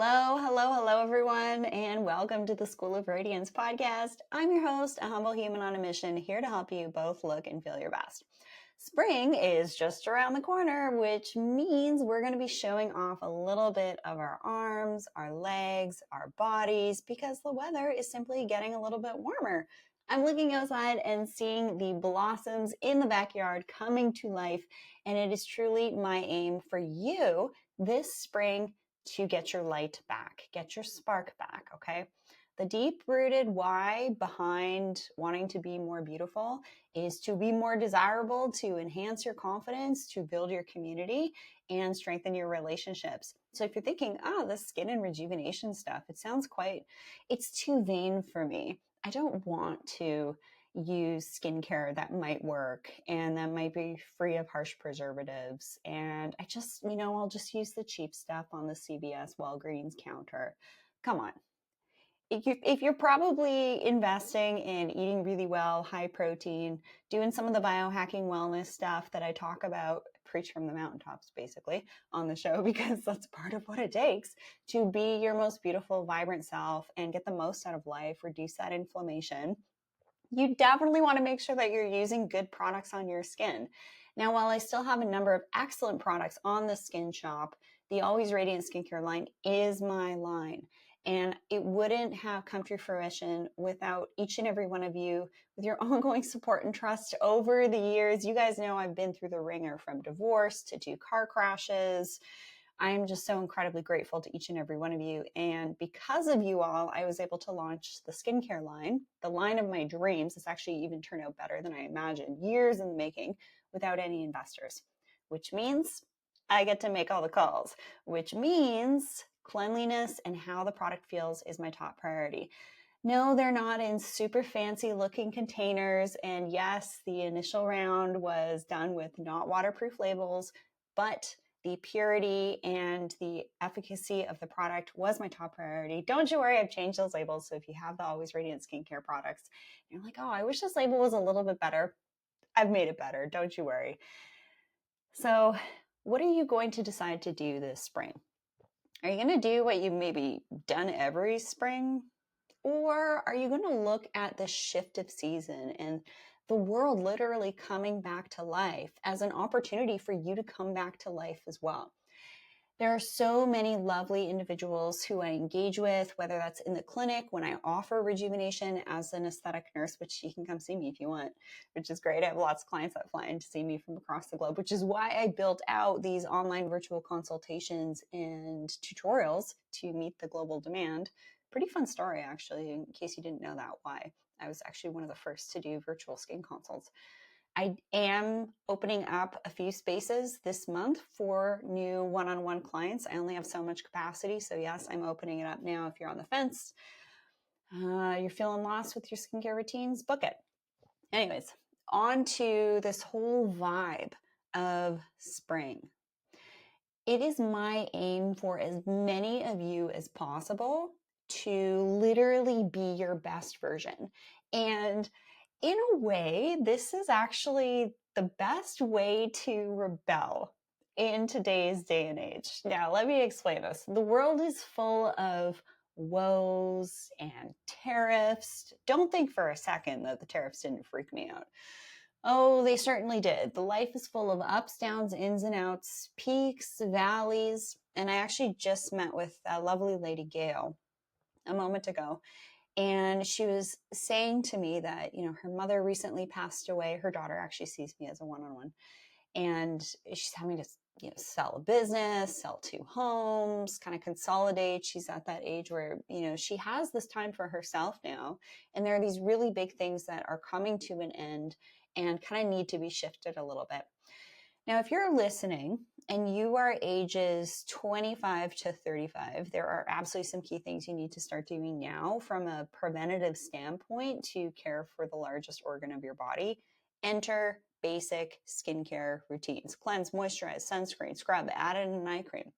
Hello, everyone, and welcome to the School of Radiance podcast. I'm your host, a humble human on a mission, here to help you both look and feel your best. Spring is just around the corner, which means we're going to be showing off a little bit of our arms, our legs, our bodies, because the weather is simply getting a little bit warmer. I'm looking outside and seeing the blossoms in the backyard coming to life, and it is truly my aim for you this spring to get your light back, get your spark back, okay? The deep-rooted why behind wanting to be more beautiful is to be more desirable, to enhance your confidence, to build your community, and strengthen your relationships. So if you're thinking, the skin and rejuvenation stuff, it's too vain for me. I don't want to use skincare that might work and that might be free of harsh preservatives. And I just, I'll just use the cheap stuff on the CVS Walgreens counter. Come on. If you're probably investing in eating really well, high protein, doing some of the biohacking wellness stuff that I talk about, preach from the mountaintops basically on the show, because that's part of what it takes to be your most beautiful, vibrant self and get the most out of life, reduce that inflammation. You definitely want to make sure that you're using good products on your skin. Now, while I still have a number of excellent products on the Skin Shop, the Always Radiant Skincare line is my line. And it wouldn't have come to fruition without each and every one of you with your ongoing support and trust over the years. You guys know I've been through the ringer, from divorce to 2 car crashes. I am just so incredibly grateful to each and every one of you. And because of you all, I was able to launch the skincare line, the line of my dreams. It's actually even turned out better than I imagined, years in the making, without any investors, which means I get to make all the calls, which means cleanliness and how the product feels is my top priority. No, they're not in super fancy looking containers. And yes, the initial round was done with not waterproof labels, but the purity and the efficacy of the product was my top priority. Don't you worry, I've changed those labels. So if you have the Always Radiant skincare products, you're like, I wish this label was a little bit better, I've made it better. Don't you worry. So what are you going to decide to do this spring? Are you going to do what you've maybe done every spring? Or are you going to look at the shift of season and the world literally coming back to life as an opportunity for you to come back to life as well? There are so many lovely individuals who I engage with, whether that's in the clinic when I offer rejuvenation as an aesthetic nurse, which you can come see me if you want, which is great. I have lots of clients that fly in to see me from across the globe, which is why I built out these online virtual consultations and tutorials to meet the global demand. Pretty fun story, actually, in case you didn't know that, why. I was actually one of the first to do virtual skin consults. I am opening up a few spaces this month for new one-on-one clients. I only have so much capacity. So yes, I'm opening it up now. If you're on the fence, you're feeling lost with your skincare routines, book it. Anyways, on to this whole vibe of spring. It is my aim for as many of you as possible to literally be your best version. And in a way, this is actually the best way to rebel in today's day and age. Now, let me explain this. The world is full of woes and tariffs. Don't think for a second that the tariffs didn't freak me out. Oh, they certainly did. The life is full of ups, downs, ins and outs, peaks, valleys. And I actually just met with a lovely lady, Gail, a moment ago. And she was saying to me that, her mother recently passed away. Her daughter actually sees me as a one-on-one. And she's having to, sell a business, sell 2 homes, kind of consolidate. She's at that age where, she has this time for herself now. And there are these really big things that are coming to an end and kind of need to be shifted a little bit. Now, if you're listening and you are ages 25 to 35, there are absolutely some key things you need to start doing now from a preventative standpoint to care for the largest organ of your body. Enter basic skincare routines. Cleanse, moisturize, sunscreen, scrub, add in an eye cream.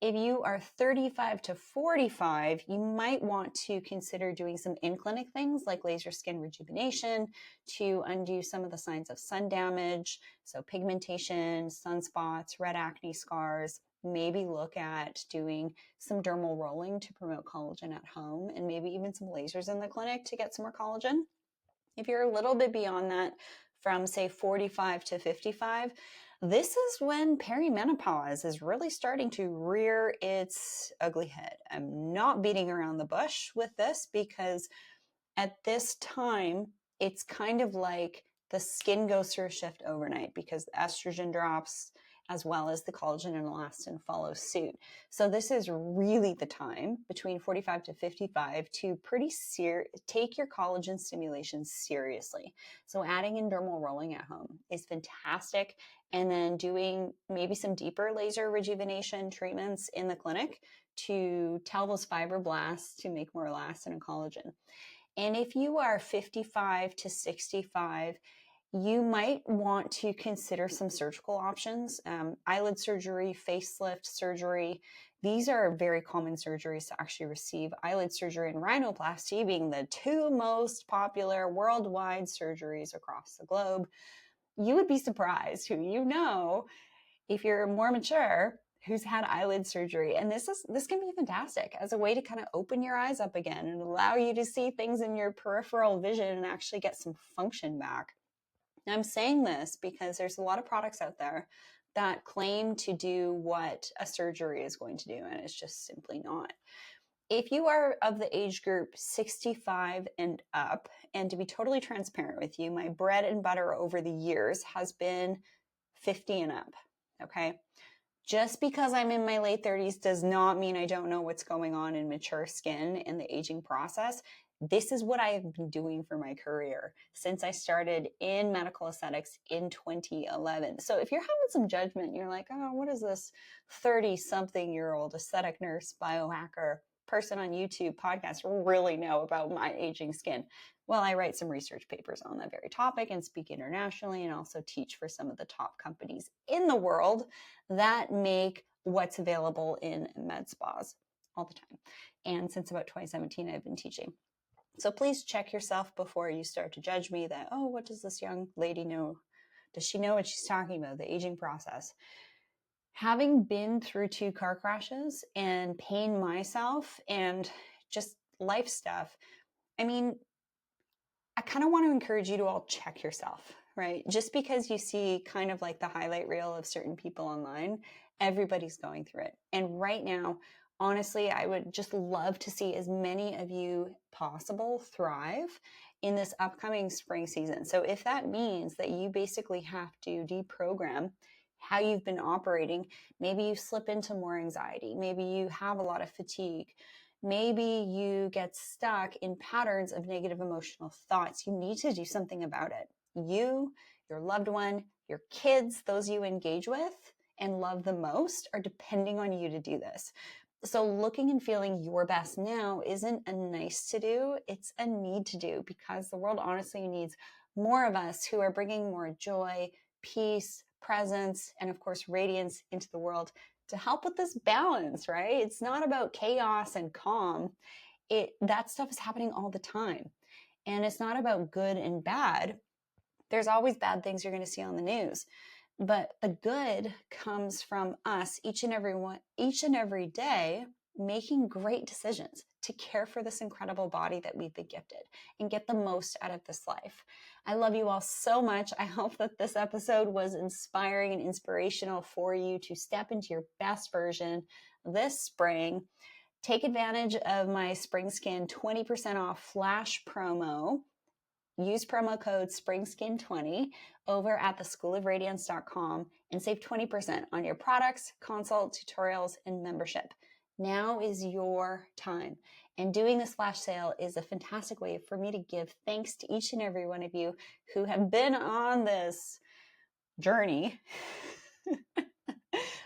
If you are 35 to 45, you might want to consider doing some in-clinic things like laser skin rejuvenation to undo some of the signs of sun damage, so pigmentation, sunspots, red acne scars, maybe look at doing some dermal rolling to promote collagen at home, and maybe even some lasers in the clinic to get some more collagen. If you're a little bit beyond that, from say 45 to 55, this is when perimenopause is really starting to rear its ugly head. I'm not beating around the bush with this, because at this time, it's kind of like the skin goes through a shift overnight, because the estrogen drops as well as the collagen and elastin follow suit. So this is really the time between 45 to 55 to take your collagen stimulation seriously. So adding in dermal rolling at home is fantastic. And then doing maybe some deeper laser rejuvenation treatments in the clinic to tell those fibroblasts to make more elastin and collagen. And if you are 55 to 65, you might want to consider some surgical options, eyelid surgery, facelift surgery. These are very common surgeries to actually receive. Eyelid surgery and rhinoplasty being the two most popular worldwide surgeries across the globe. You would be surprised who you know, if you're more mature, who's had eyelid surgery. And this can be fantastic as a way to kind of open your eyes up again and allow you to see things in your peripheral vision and actually get some function back. Now, I'm saying this because there's a lot of products out there that claim to do what a surgery is going to do, and it's just simply not. If you are of the age group 65 and up, and to be totally transparent with you, my bread and butter over the years has been 50 and up, okay? Just because I'm in my late 30s does not mean I don't know what's going on in mature skin in the aging process. This is what I have been doing for my career since I started in medical aesthetics in 2011. So if you're having some judgment, you're like, oh, what is this 30-something-year-old aesthetic nurse, biohacker person on YouTube podcast really know about my aging skin? Well, I write some research papers on that very topic and speak internationally, and also teach for some of the top companies in the world that make what's available in med spas all the time. And since about 2017, I've been teaching. So please check yourself before you start to judge me that, oh, what does this young lady know? Does she know what she's talking about, the aging process? Having been through 2 car crashes and pain myself and just life stuff, I mean, I kind of want to encourage you to all check yourself, right? Just because you see kind of like the highlight reel of certain people online, everybody's going through it. And right now, honestly, I would just love to see as many of you possible thrive in this upcoming spring season. So if that means that you basically have to deprogram how you've been operating, maybe you slip into more anxiety, maybe you have a lot of fatigue, maybe you get stuck in patterns of negative emotional thoughts, you need to do something about it. You, your loved one, your kids, those you engage with and love the most, are depending on you to do this. So looking and feeling your best now isn't a nice to do, it's a need to do, because the world honestly needs more of us who are bringing more joy, peace, presence, and of course, radiance into the world to help with this balance, right? It's not about chaos and calm. That stuff is happening all the time. And it's not about good and bad. There's always bad things you're going to see on the news. But the good comes from us each and every day making great decisions to care for this incredible body that we've been gifted and get the most out of this life. I love you all so much. I hope that this episode was inspiring and inspirational for you to step into your best version this spring. Take advantage of my Spring Skin 20% off flash promo. Use promo code SPRINGSKIN20 over at theschoolofradiance.com and save 20% on your products, consult, tutorials, and membership. Now is your time. And doing this flash sale is a fantastic way for me to give thanks to each and every one of you who have been on this journey.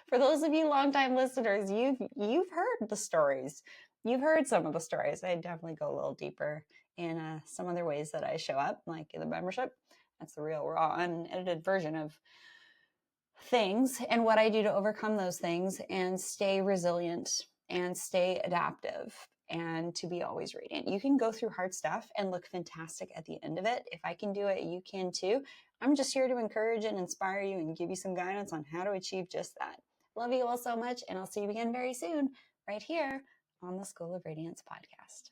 For those of you longtime listeners, you've heard the stories. You've heard some of the stories. I definitely go a little deeper in some other ways that I show up, like in the membership. That's the real raw, unedited version of things and what I do to overcome those things and stay resilient and stay adaptive and to be always radiant. You can go through hard stuff and look fantastic at the end of it. If I can do it, you can too. I'm just here to encourage and inspire you and give you some guidance on how to achieve just that. Love you all so much, and I'll see you again very soon, right here on the School of Radiance podcast.